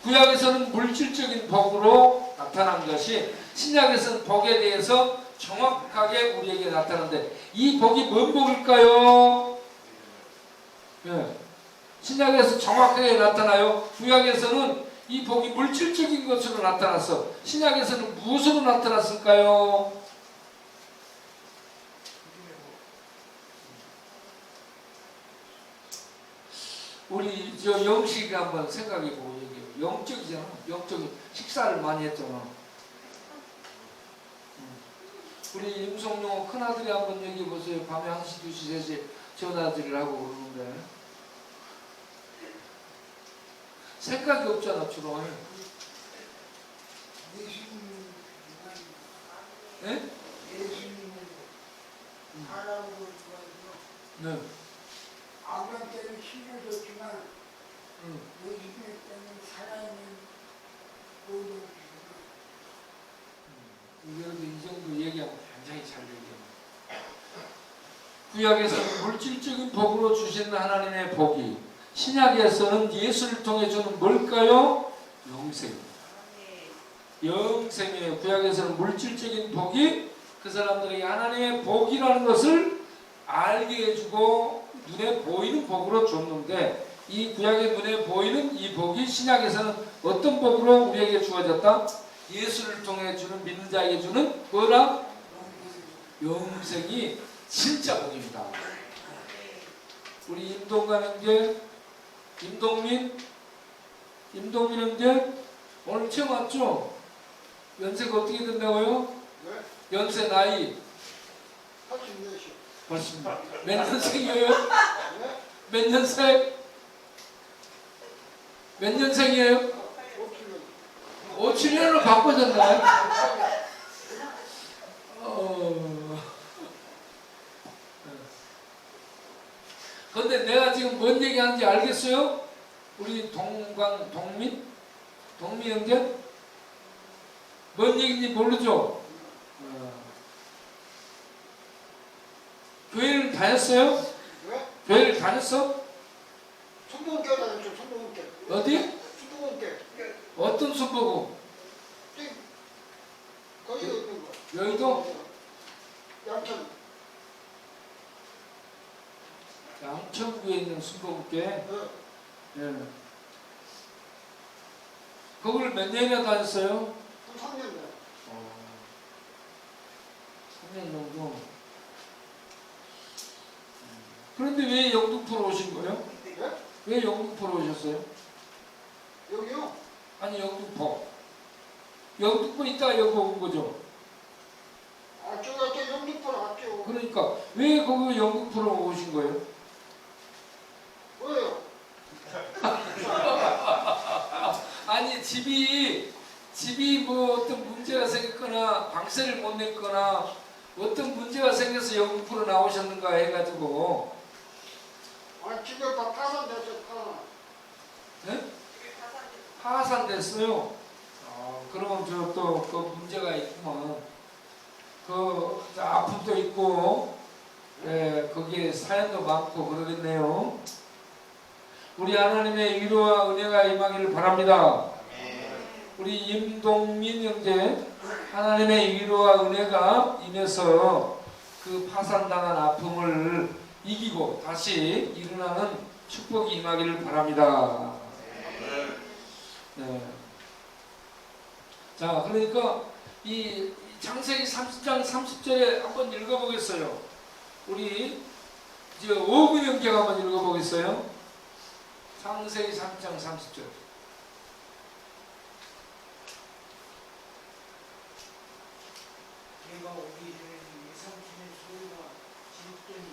구약에서는 물질적인 복으로 나타난 것이 신약에서는 복에 대해서 정확하게 우리에게 나타나는데 이 복이 뭔 복일까요? 네. 신약에서 정확하게 나타나요. 구약에서는 이 복이 물질적인 것으로 나타났어. 신약에서는 무엇으로 나타났을까요? 우리 저 영식이 한번 생각해보고 얘기해요. 영적이잖아. 영적인 식사를 많이 했잖아. 우리 임성룡 큰아들이 한번 얘기해보세요. 밤에 1시, 2시, 3시 전화들을 하고 그러는데 생각이 없잖아, 주로. 예? 네. 아브라함 때는 힘을 줬지만 요즘에 때는 살아있는 모든 여러분 이 정도 얘기하면 굉장히 잘 얘기합니다. 구약에서는 물질적인 복으로 주시는 하나님의 복이, 신약에서는 예수를 통해 주는 뭘까요? 영생입니다. 영생이에요. 구약에서는 물질적인 복이 그 사람들에게 하나님의 복이라는 것을 알게 해주고 눈에 보이는 복으로 줬는데, 이 구약의 눈에 보이는 이 복이 신약에서는 어떤 복으로 우리에게 주어졌다? 예수를 통해 주는, 믿는 자에게 주는 뭐라? 영생이 진짜 복입니다. 우리 임동관 형제, 임동민 형제 오늘 처음 왔죠? 연세가 어떻게 된다고요? 네? 연세 나이 84시. 맞습니다. 몇 년생이에요? 네? 몇 년생? 몇 년생이에요? 5kg. 57년으로 바꿔졌나요? 근데 내가 지금 뭔 얘기하는지 알겠어요? 우리 동민 형제? 뭔 얘기인지 모르죠? 교회를 다녔어요? 왜? 교회를 다녔어? 순복음교회 다녔죠. 순복음교회. 어디? 순복음교회. 어떤 순복음? 거기 있는 거. 여의도? 양천. 양천구에 있는 순복음교회? 네. 예. 거기를 몇 년이나 다녔어요? 한 3년 돼. 3년 정도. 그런데 왜 영등포로 오신 거예요? 네? 왜 영등포로 오셨어요? 여기요? 아니 영등포. 영등포 있다가 여기 온 거죠? 아, 저기 영등포로 갔죠. 그러니까 왜 거기 영등포로 오신 거예요? 왜요? 아니 집이 뭐 어떤 문제가 생겼거나 방세를 못 냈거나 어떤 문제가 생겨서 영등포로 나오셨는가 해가지고 아, 집에 다 파산됐죠. 파산. 네? 파산됐어요. 그러면 저 또 그 문제가 있구만. 그 아픔도 있고, 예, 거기에 사연도 많고 그러겠네요. 우리 하나님의 위로와 은혜가 임하기를 바랍니다. 우리 임동민 형제 하나님의 위로와 은혜가 임해서 그 파산당한 아픔을 이기고 다시 일어나는 축복이 임하기를 바랍니다. 네. 자, 그러니까 이 창세기 30장 30절에 한번 읽어보겠어요. 우리 이제 오금 형제가 한번 읽어보겠어요. 창세기 30장 30절. 내가 오기 전에 예삼촌의 소유가 지었더니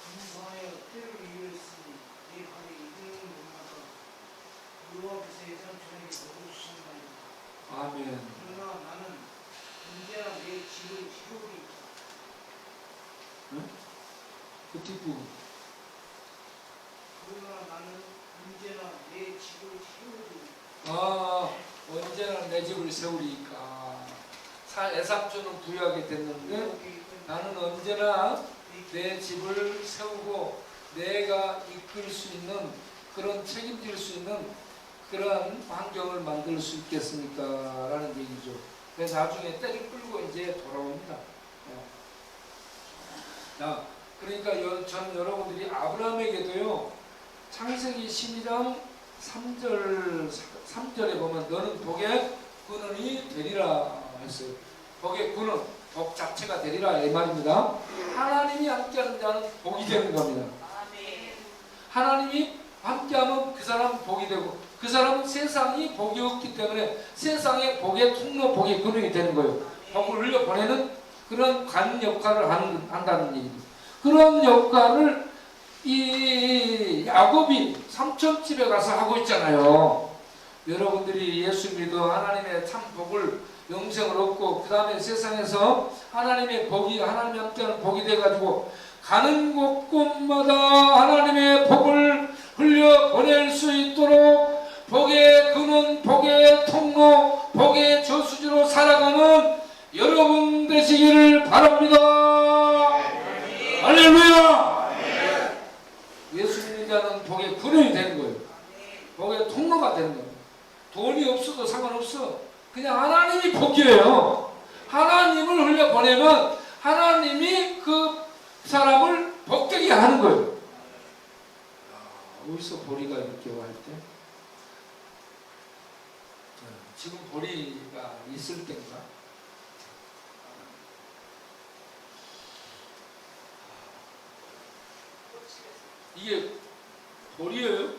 금성하여 때를 이루었으니 내 발에 이르는 것마다 여호와께서 예삼촌에게 복을 주셨나이다. 아멘. 그러나 나는 언제나 내 집을 세우리이다. 그 뒷부분. 그러나 나는 언제나 내 집을 세우리이다. 언제나 내 집을 세우리까. 에삭주는 부유하게 됐는데 나는 언제나 내 집을 세우고 내가 이끌 수 있는 그런 책임질 수 있는 그런 환경을 만들 수 있겠습니까? 라는 얘기죠. 그래서 나중에 때를 끌고 이제 돌아옵니다. 자, 그러니까 저는 여러분들이 아브라함에게도요, 창세기 12장 3절에 보면 너는 복의 근원이 되리라 했어요. 복의 근원, 복 자체가 되리라 이 말입니다. 하나님이 함께하는 자는 복이 되는 겁니다. 하나님이 함께하면 그 사람은 복이 되고 그 사람은 세상이 복이 없기 때문에 세상의 복의 통로, 복의 근원이 되는 거예요. 복을 흘려보내는 그런 관 역할을 한다는 얘기죠. 그런 역할을 이 야곱이 삼촌집에 가서 하고 있잖아요. 여러분들이 예수 믿어 하나님의 참 복을 영생을 얻고 그 다음에 세상에서 하나님의 복이 하나님 함께하는 복이 돼가지고 가는 곳곳마다 하나님의 복을 흘려보낼 수 있도록 복의 근원, 복의 통로, 복의 저수지로 살아가는 여러분 되시기를 바랍니다. 할렐루야! 예수 믿는 자는 복의 근원이 되는 거예요. 복의 통로가 되는 거예요. 돈이 없어도 상관없어. 그냥 하나님이 복이에요. 하나님을 흘려보내면 하나님이 그 사람을 복되게 하는 거예요. 어디서 보리가 이렇게 와 있대? 지금 보리가 있을 때인가? 이게 보리예요?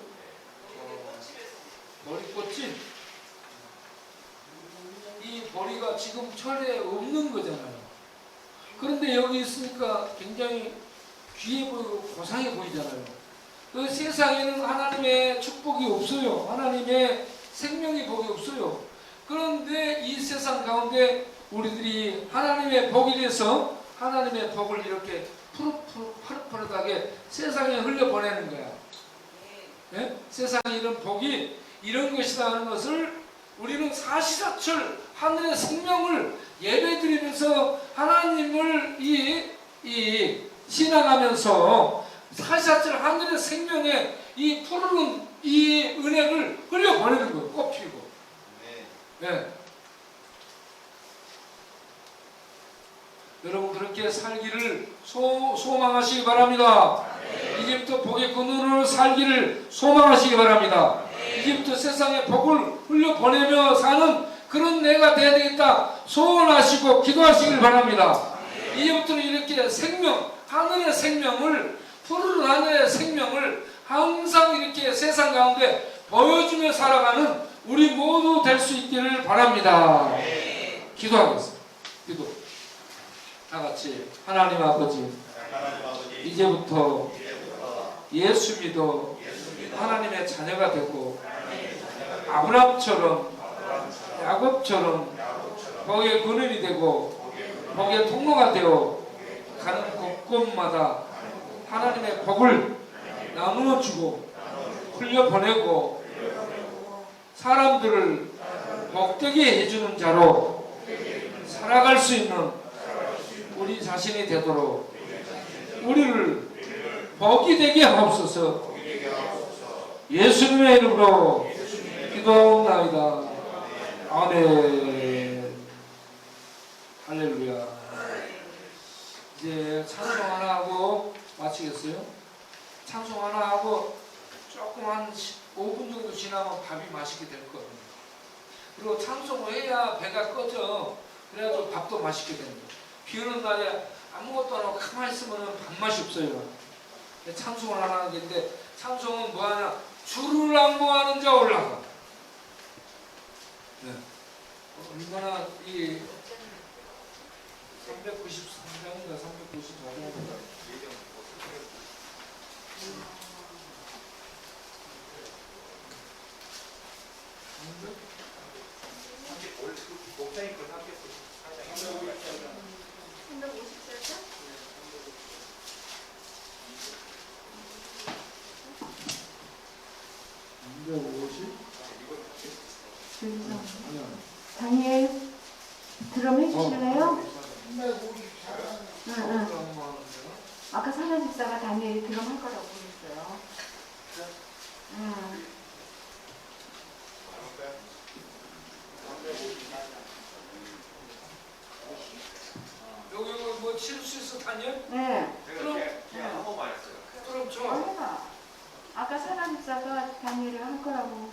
보리꽃이? 이 보리가 지금 철에 없는 거잖아요. 그런데 여기 있으니까 굉장히 귀해 보이고 고상해 보이잖아요. 그 세상에는 하나님의 축복이 없어요. 하나님의 생명의 복이 없어요. 그런데 이 세상 가운데 우리들이 하나님의 복이 돼서 하나님의 복을 이렇게 푸릇푸릇하게 세상에 흘려보내는 거야. 예? 세상에 이런 복이 이런 것이다 하는 것을 우리는 사시사철 하늘의 생명을 예배드리면서 하나님을 이 신앙하면서 사시사철 하늘의 생명에 이 푸르른 이 은혜를 흘려보내는 거예요. 꽃피고. 네. 여러분 그렇게 살기를 소망하시기 바랍니다. 이제부터 복의 근원으로 살기를 소망하시기 바랍니다. 이제부터 세상에 복을 흘려보내며 사는 그런 내가 되어야 되겠다 소원하시고 기도하시길 바랍니다. 이제부터는 이렇게 생명, 하늘의 생명을, 푸르른 하늘의 생명을 항상 이렇게 세상 가운데 보여주며 살아가는 우리 모두 될 수 있기를 바랍니다. 기도하겠습니다. 기도. 다 같이 하나님 아버지, 이제부터 예수 믿어 하나님의 자녀가 되고 아브라함처럼 야곱처럼 복의 근원이 되고 복의 통로가 되어 가는 곳곳마다 하나님의 복을 나누어 주고 흘려보내고 사람들을 복되게 해주는 자로 살아갈 수 있는 우리 자신이 되도록 우리를 복이 되게 하옵소서. 예수님의 이름으로 기도하옵나이다. 아멘. 할렐루야. 이제 찬송 하나 하고 마치겠어요. 찬송 하나 하고 조금 한 5분 정도 지나면 밥이 맛있게 될 거예요. 그리고 찬송을 해야 배가 꺼져. 그래야지 밥도 맛있게 됩니다. 비 오는 날에 아무것도 안 하고 가만히 있으면 밥맛이 없어요. 찬송을 하나 하는 게인데 찬송은 뭐하냐? 주를 앙모하는 자 올라가. 네. 얼마나 이 393장인가 394장인가 목사님 걸 394장. 350? 다니엘 드럼 해주실래요? 354장. 응. 아까 사장 집사가 다니엘이 드럼 할 거라고 그랬어요. 응. 여기 뭐 칠 수 있어 다니엘? 네. 제가 한 번만 했어요. 그럼 저 얼마나? 아까 사장 집사가 다니엘이 할 거라고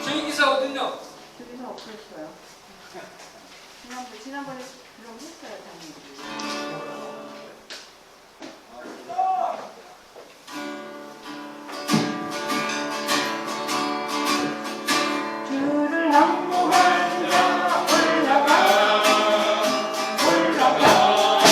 저희 기사 어딨냐? 저기서 없었어요. 지난번에 드럼 했어요, 다니엘이. 주를 항복한 자 올라가 올라가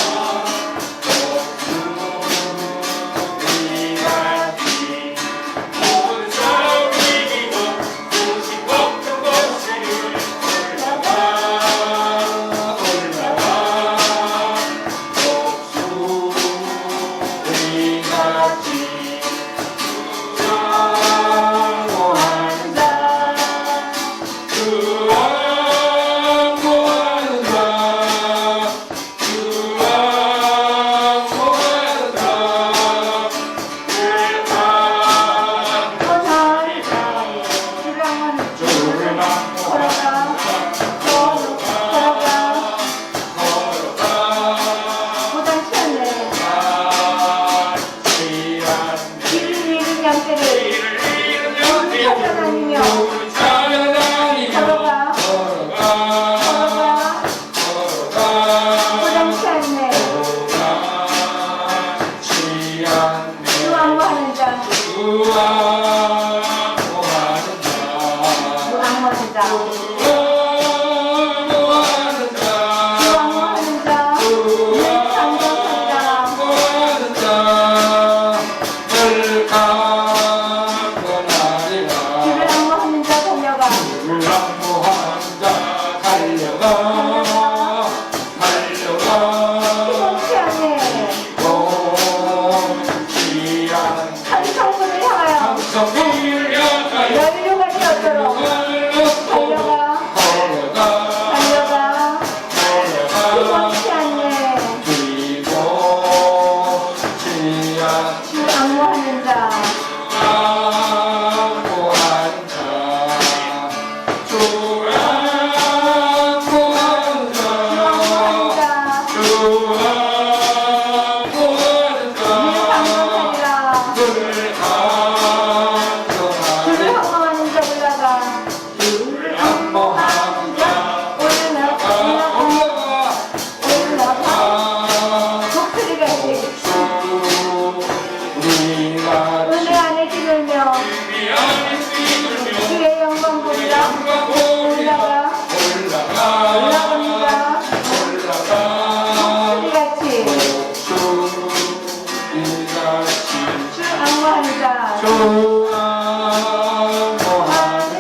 좋아하는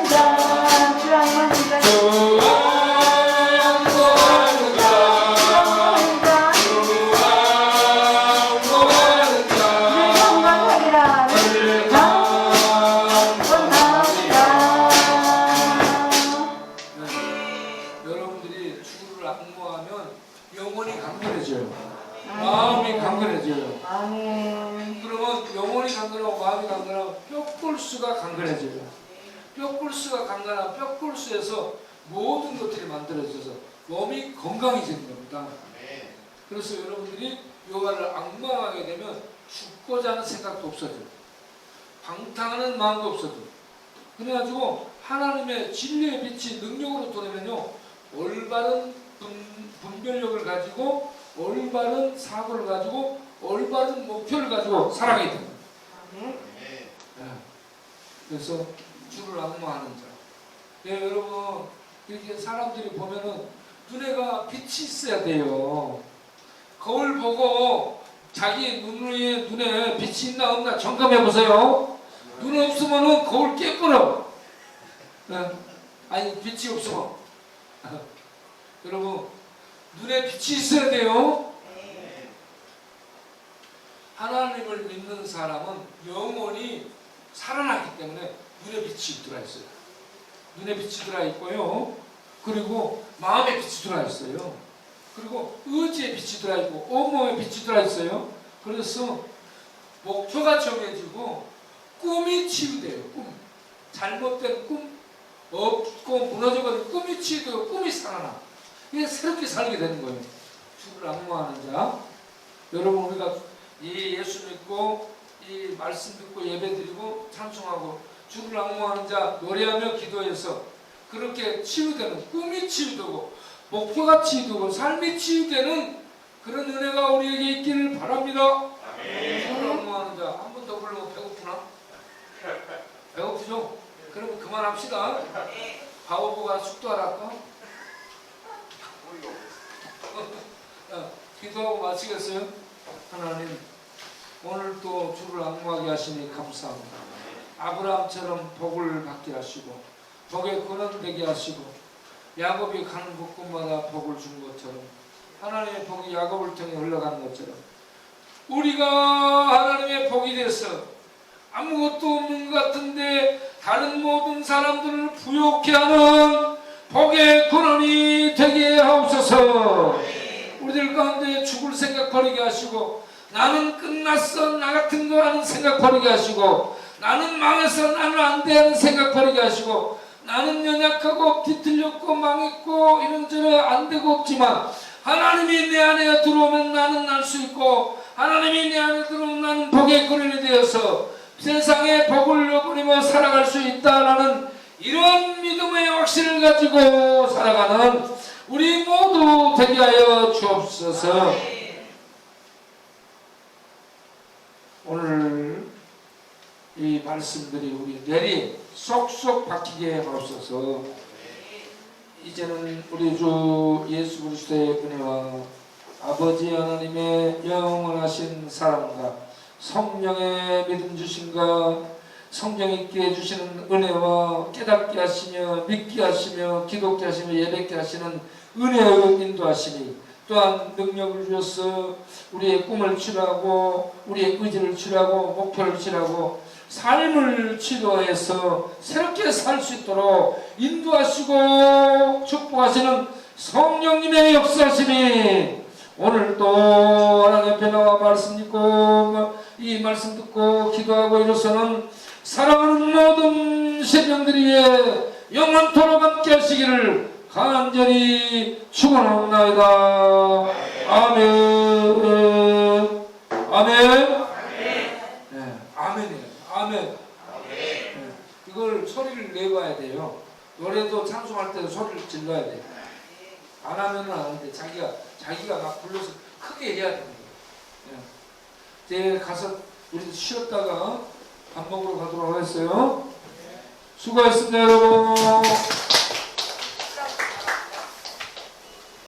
자 주랑만 진짜 좋아하는 자 여러분들이 주를 악무하면 영혼이 강건해져요. 마음이 강건해져요. 아멘. 그러면 영혼이 강건하고 마음이 강건하고 뼈골수가 강건해져요. 뼈골수가 강건한 뼈골수에서 모든 것들이 만들어져서 몸이 건강해지는 겁니다. 그래서 여러분들이 요가를 악망하게 되면 죽고자 하는 생각도 없어져요. 방탕하는 마음도 없어져요. 그래가지고 하나님의 진리의 빛이 능력으로 들어오면요, 올바른 분별력을 가지고 올바른 사고를 가지고 올바른 목표를 가지고 살아가게 됩니다. 아멘. 그래서 주를 악마하는 자. 예, 여러분 이렇게 사람들이 보면은 눈에가 빛이 있어야 돼요. 거울 보고 자기 눈에 빛이 있나 없나 점검해 보세요. 눈 없으면은 거울 깨버려. 아니 빛이 없으면 여러분 눈에 빛이 있어야 돼요. 하나님을 믿는 사람은 영원히 살아나기 때문에 눈에 빛이 들어와 있어요. 눈에 빛이 들어와 있고요. 그리고 마음에 빛이 들어와 있어요. 그리고 의지에 빛이 들어와 있고 온몸에 빛이 들어와 있어요. 그래서 목표가 정해지고 꿈이 치유돼요. 꿈. 잘못된 꿈, 없고 무너져버린 꿈이 치유되고 꿈이 살아나. 이게 새롭게 살게 되는 거예요. 주를 악무하는 자. 여러분 우리가 이 예수 믿고 이 말씀 듣고 예배드리고 찬송하고 주를 악무하는 자 노래하며 기도해서 그렇게 치유되는 꿈이 치유되고 목표가 치유되고 삶이 치유되는 그런 은혜가 우리에게 있기를 바랍니다. 주를 악무하는 자 한 번 더 부르면 배고프나? 배고프죠? 그러면 그만합시다. 바오보가 숙도하랄까? 기도하고 마치겠어요. 하나님 오늘 또 주를 악무하게 하시니 감사합니다. 아브라함처럼 복을 받게 하시고 복의 근원 되게 하시고 야곱이 가는 곳곳마다 복을 준 것처럼 하나님의 복이 야곱을 통해 흘러가는 것처럼 우리가 하나님의 복이 돼서 아무것도 없는 것 같은데 다른 모든 사람들을 부욕해 하는 복의 근원이 되게 하옵소서. 우리들 가운데 죽을 생각 버리게 하시고 나는 끝났어 나 같은 거 하는 생각 버리게 하시고 나는 망해서 나는 안 돼 하는 생각 버리게 하시고 나는 연약하고 뒤틀렸고 망했고 이런저런 안 되고 없지만 하나님이 내 안에 들어오면 나는 날 수 있고 하나님이 내 안에 들어오면 나는 복의 근원이 되어서 세상에 복을 누리며 살아갈 수 있다라는 이런 믿음의 확신을 가지고 살아가는 우리 모두 되게 하여 주옵소서. 오늘 이 말씀들이 우리 뇌리 쏙쏙 박히게 하옵소서. 이제는 우리 주 예수 그리스도의 은혜와 아버지 하나님의 영원하신 사랑과 성령의 믿음 주심과 성령 있게 해주시는 은혜와 깨닫게 하시며 믿게 하시며 기독게 하시며 예배게 하시는 은혜의 인도하심이 또한 능력을 주셔서 우리의 꿈을 치료하고 우리의 의지를 치료하고 목표를 치료하고 삶을 치료해서 새롭게 살 수 있도록 인도하시고 축복하시는 성령님의 역사심이 오늘도 하나님 앞에 나와 말씀 읽고 이 말씀 듣고 기도하고 이로서는 사랑하는 모든 생명들이 위해 영원토록 함께 하시기를 간절히 축원하옵나이다. 아멘. 아멘. 네, 아멘이에요. 아멘. 네, 이걸 소리를 내봐야 돼요. 노래도 찬송할 때도 소리를 질러야 돼요. 안 하면은 안 돼. 자기가 막 불러서 크게 해야 됩니다. 네. 이제 가서 우리 쉬었다가 밥 먹으러 가도록 하겠어요. 수고했습니다, 여러분.